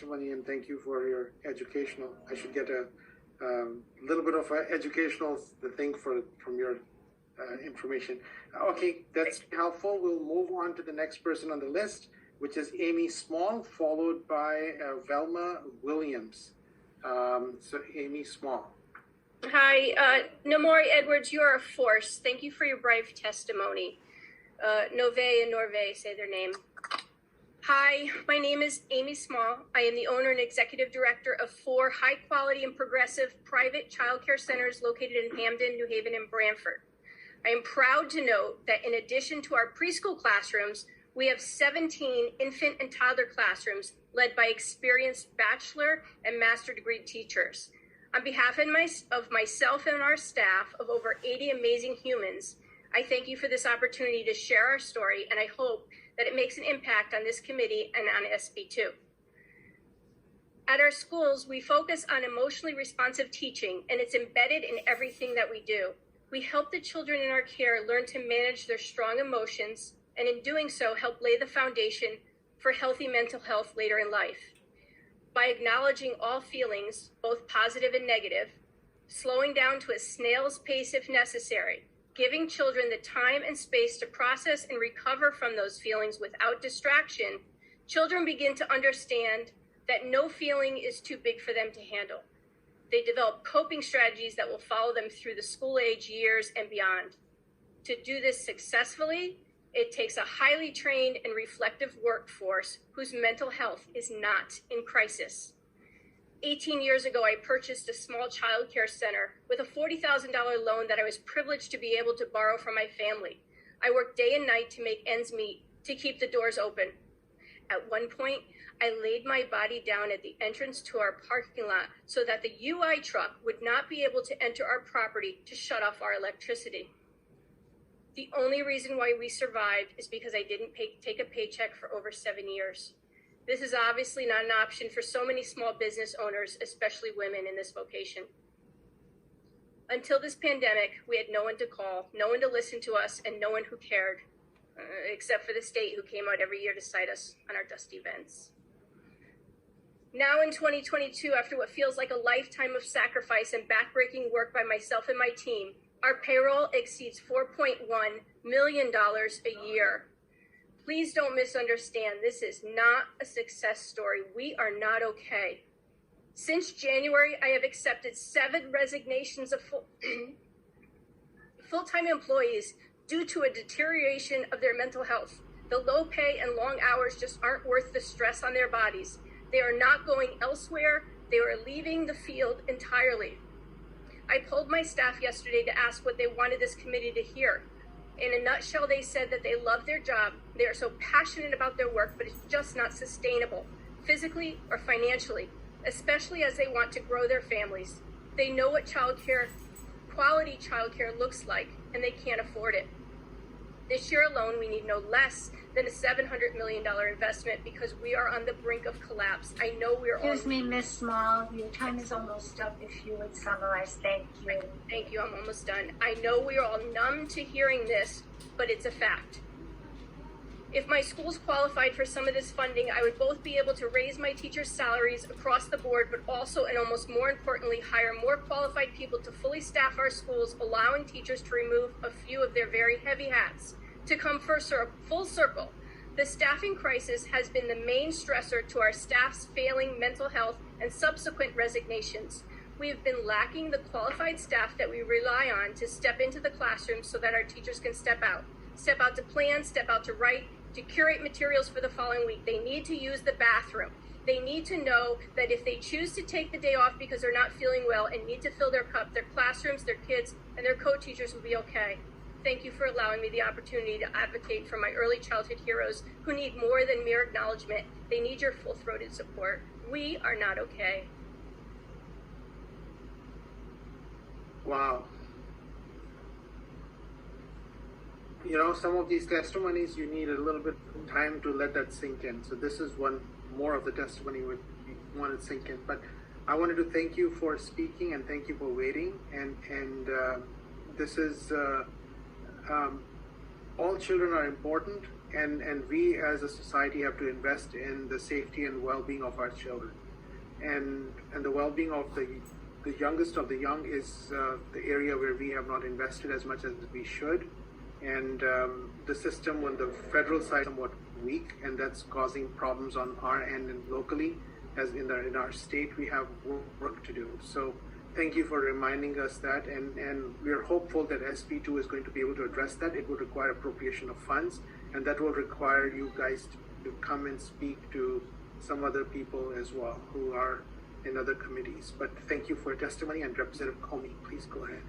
testimony, and thank you for your educational. I should get a little bit of an educational thing from your information. Okay, that's helpful. We'll move on to the next person on the list, which is Amy Small, followed by Velma Williams. So Amy Small. Hi, Nomori Edwards, you are a force. Thank you for your brave testimony. Nove and Norve say their name. Hi, my name is Amy Small. I am the owner and executive director of 4 high-quality and progressive private childcare centers located in Hamden, New Haven, and Branford. I am proud to note that in addition to our preschool classrooms, we have 17 infant and toddler classrooms led by experienced bachelor and master degree teachers. On behalf of myself and our staff of over 80 amazing humans, I thank you for this opportunity to share our story, and I hope that it makes an impact on this committee and on SB2. At our schools, we focus on emotionally responsive teaching, and it's embedded in everything that we do. We help the children in our care learn to manage their strong emotions, and in doing so, help lay the foundation for healthy mental health later in life. By acknowledging all feelings, both positive and negative, slowing down to a snail's pace if necessary, giving children the time and space to process and recover from those feelings without distraction, children begin to understand that no feeling is too big for them to handle. They develop coping strategies that will follow them through the school-age years and beyond. To do this successfully, it takes a highly trained and reflective workforce whose mental health is not in crisis. 18 years ago, I purchased a small child care center with a $40,000 loan that I was privileged to be able to borrow from my family. I worked day and night to make ends meet, to keep the doors open. At one point, I laid my body down at the entrance to our parking lot so that the UI truck would not be able to enter our property to shut off our electricity. The only reason why we survived is because I didn't take a paycheck for over 7 years. This is obviously not an option for so many small business owners, especially women in this vocation. Until this pandemic, we had no one to call, no one to listen to us, and no one who cared, except for the state who came out every year to cite us on our dusty vents. Now in 2022, after what feels like a lifetime of sacrifice and backbreaking work by myself and my team, our payroll exceeds $4.1 million a year. Please don't misunderstand. This is not a success story. We are not okay. Since January, I have accepted 7 resignations of full-time employees due to a deterioration of their mental health. The low pay and long hours just aren't worth the stress on their bodies. They are not going elsewhere. They are leaving the field entirely. I polled my staff yesterday to ask what they wanted this committee to hear. In a nutshell, they said that they love their job, they are so passionate about their work, but it's just not sustainable, physically or financially, especially as they want to grow their families. They know what quality childcare looks like, and they can't afford it. This year alone, we need no less than a $700 million investment because we are on the brink of collapse. I know we're all... Excuse me, Ms. Small, your time is almost up. If you would summarize, thank you. Thank you, I'm almost done. I know we are all numb to hearing this, but it's a fact. If my schools qualified for some of this funding, I would both be able to raise my teachers' salaries across the board, but also, and almost more importantly, hire more qualified people to fully staff our schools, allowing teachers to remove a few of their very heavy hats. To come full circle, the staffing crisis has been the main stressor to our staff's failing mental health and subsequent resignations. We have been lacking the qualified staff that we rely on to step into the classroom so that our teachers can step out to plan, step out to write, to curate materials for the following week. They need to use the bathroom. They need to know that if they choose to take the day off because they're not feeling well and need to fill their cup, their classrooms, their kids, and their co-teachers will be okay. Thank you for allowing me the opportunity to advocate for my early childhood heroes who need more than mere acknowledgement. They need your full-throated support. We are not okay. Wow. You know, some of these testimonies, you need a little bit of time to let that sink in. So this is one more of the testimony we wanted to sink in. But I wanted to thank you for speaking and thank you for waiting. And this is... all children are important, and we as a society have to invest in the safety and well-being of our children, and the well-being of the youngest of the young is the area where we have not invested as much as we should, and the system on the federal side is somewhat weak, and that's causing problems on our end and locally, as in our state we have work to do. So thank you for reminding us that, and we are hopeful that SB2 is going to be able to address that. It will require appropriation of funds, and that will require you guys to come and speak to some other people as well who are in other committees. But thank you for your testimony, and Representative Comey, please go ahead.